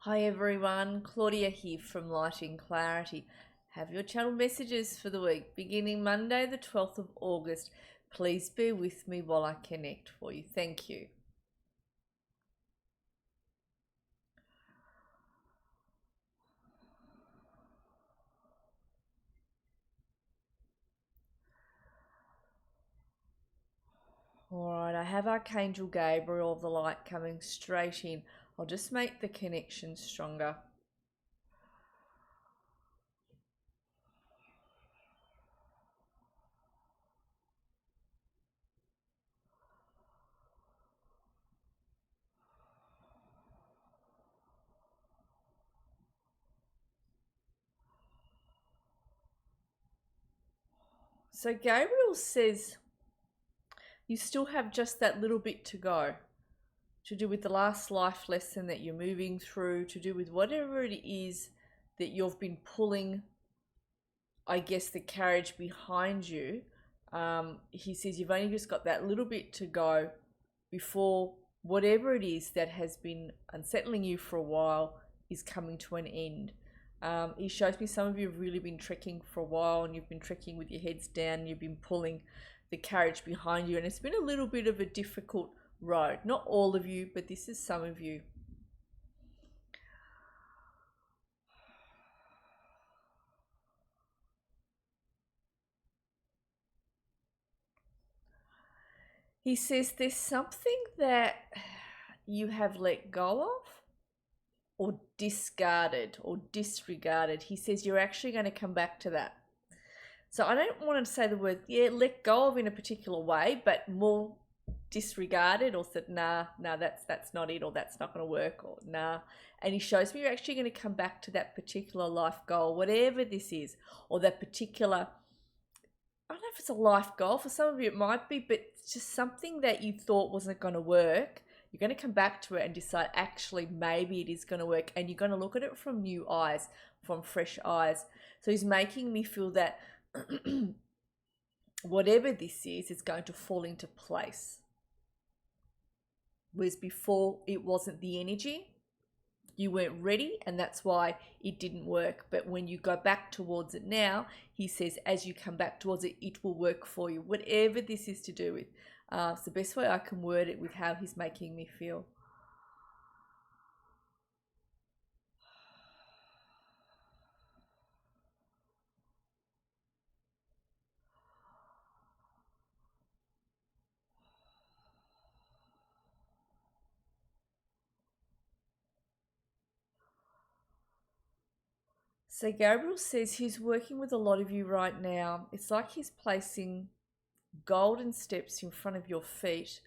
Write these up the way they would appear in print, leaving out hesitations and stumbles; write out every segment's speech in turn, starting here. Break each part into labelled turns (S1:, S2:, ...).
S1: Hi everyone, Claudia here from Lighting Clarity. Have your channel messages for the week beginning Monday the 12th of August. Please bear with me while I connect for you. Thank you. Alright, I have Archangel Gabriel of the light coming straight in. I'll just make the connection stronger. So Gabriel says you still have just that little bit to go, to do with the last life lesson that you're moving through, to do with whatever it is that you've been pulling, I guess, the carriage behind you. He says you've only just got that little bit to go before whatever it is that has been unsettling you for a while is coming to an end. He shows me some of you have really been trekking for a while, and you've been trekking with your heads down, and you've been pulling the carriage behind you, and it's been a little bit of a difficult road. Not all of you, but this is some of you. He says there's something that you have let go of or discarded or disregarded. He says you're actually going to come back to that. So I don't want to say the word, let go of in a particular way, but more disregarded, or said, nah, that's not it, or that's not going to work, or nah. And he shows me you're actually going to come back to that particular life goal, whatever this is, or that particular, I don't know if it's a life goal. For some of you it might be, but it's just something that you thought wasn't going to work. You're going to come back to it and decide, actually, maybe it is going to work. And you're going to look at it from new eyes, from fresh eyes. So he's making me feel that whatever this is, it's going to fall into place. Whereas before, it wasn't the energy. You weren't ready, and that's why it didn't work. But when you go back towards it now, he says, as you come back towards it, it will work for you. Whatever this is to do with. It's the best way I can word it with how he's making me feel. So Gabriel says he's working with a lot of you right now. It's like he's placing golden steps in front of your feet.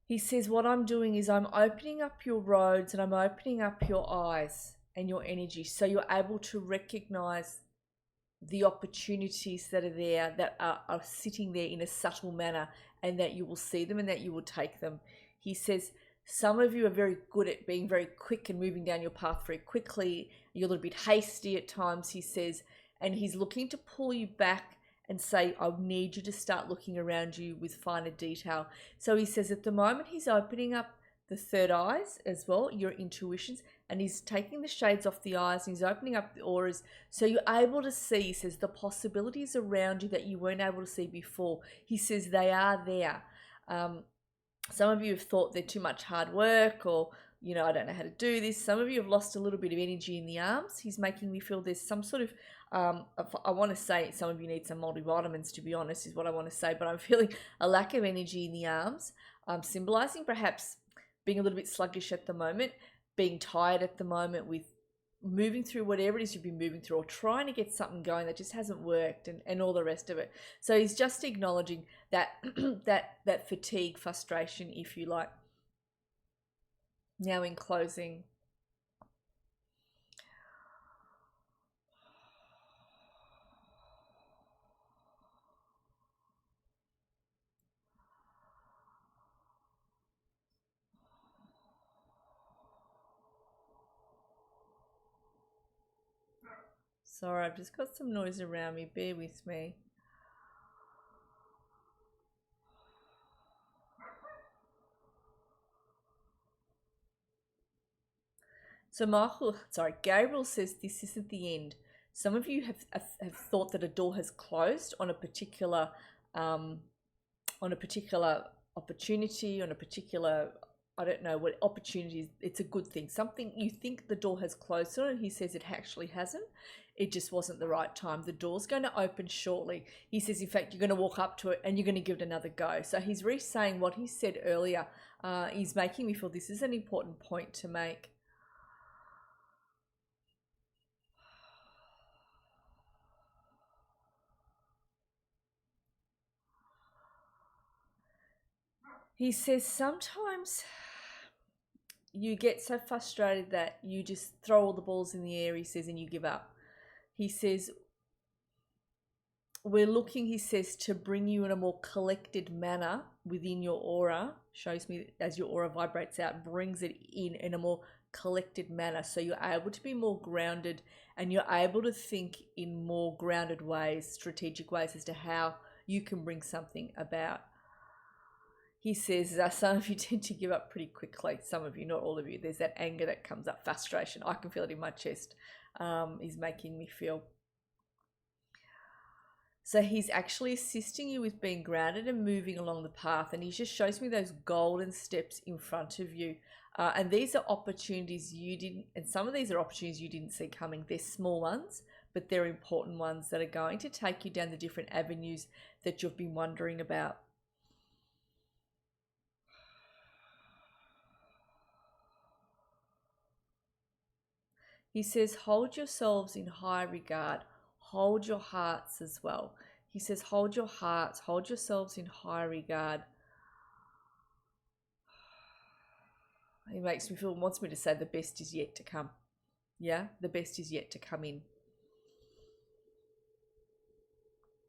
S1: He says, what I'm doing is I'm opening up your roads, and I'm opening up your eyes and your energy, so you're able to recognize the opportunities that are there, that are sitting there in a subtle manner, and that you will see them and that you will take them. He says, some of you are very good at being very quick and moving down your path very quickly. You're a little bit hasty at times, he says, and he's looking to pull you back and say, I need you to start looking around you with finer detail. So he says at the moment he's opening up the third eyes as well, your intuitions, and he's taking the shades off the eyes, and he's opening up the auras, so you're able to see, he says, the possibilities around you that you weren't able to see before. He says they are there. Some of you have thought they're too much hard work, or, I don't know how to do this. Some of you have lost a little bit of energy in the arms. He's making me feel there's some sort of, I want to say some of you need some multivitamins, to be honest, is what I want to say, but I'm feeling a lack of energy in the arms, symbolizing perhaps being a little bit sluggish at the moment, being tired at the moment with moving through whatever it is you've been moving through, or trying to get something going that just hasn't worked, and all the rest of it. So he's just acknowledging that that fatigue, frustration, if you like. Now in closing, sorry, I've just got some noise around me, bear with me. So Gabriel says this isn't the end. Some of you have thought that a door has closed on a particular opportunity, on a particular, I don't know what opportunity. It's a good thing. Something you think the door has closed on, and he says it actually hasn't. It just wasn't the right time. The door's going to open shortly. He says, in fact, you're going to walk up to it and you're going to give it another go. So he's re-saying what he said earlier. He's making me feel this is an important point to make. He says sometimes you get so frustrated that you just throw all the balls in the air, he says, and you give up. He says, we're looking, he says, to bring you in a more collected manner within your aura. Shows me as your aura vibrates out, brings it in a more collected manner. So you're able to be more grounded and you're able to think in more grounded ways, strategic ways as to how you can bring something about. He says, some of you tend to give up pretty quickly. Some of you, not all of you. There's that anger that comes up, frustration. I can feel it in my chest. He's making me feel. So he's actually assisting you with being grounded and moving along the path. And he just shows me those golden steps in front of you. And these are opportunities you didn't, and some of these are opportunities you didn't see coming. They're small ones, but they're important ones that are going to take you down the different avenues that you've been wondering about. He says, hold yourselves in high regard. Hold your hearts as well. He says, hold your hearts, hold yourselves in high regard. He makes me feel, wants me to say the best is yet to come. Yeah, the best is yet to come in.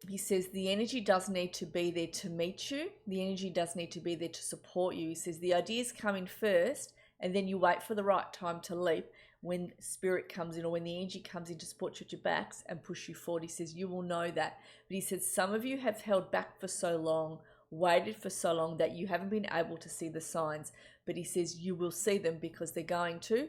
S1: He says the energy does need to be there to meet you. The energy does need to be there to support you. He says the ideas come in first and then you wait for the right time to leap. When spirit comes in or when the energy comes in to support you at your backs and push you forward, he says you will know that. But he says some of you have held back for so long, waited for so long that you haven't been able to see the signs. But he says you will see them because they're going to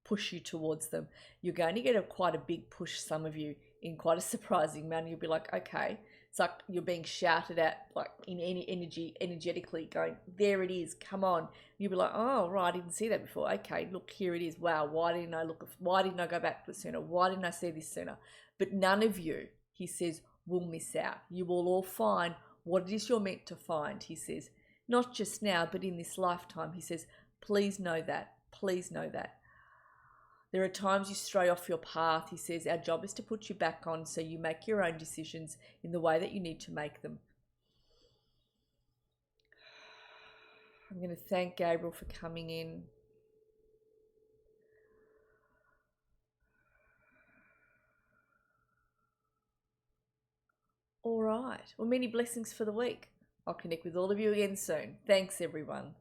S1: push you towards them. You're going to get quite a big push, some of you, in quite a surprising manner. You'll be like, okay. It's like you're being shouted at, like in any energetically going, there it is, come on. You'll be like, oh, right, I didn't see that before. Okay, look, here it is. Wow, why didn't I go back to it sooner? Why didn't I see this sooner? But none of you, he says, will miss out. You will all find what it is you're meant to find, he says. Not just now, but in this lifetime, he says, please know that. Please know that. There are times you stray off your path. He says our job is to put you back on so you make your own decisions in the way that you need to make them. I'm going to thank Gabriel for coming in. All right. Well, many blessings for the week. I'll connect with all of you again soon. Thanks, everyone.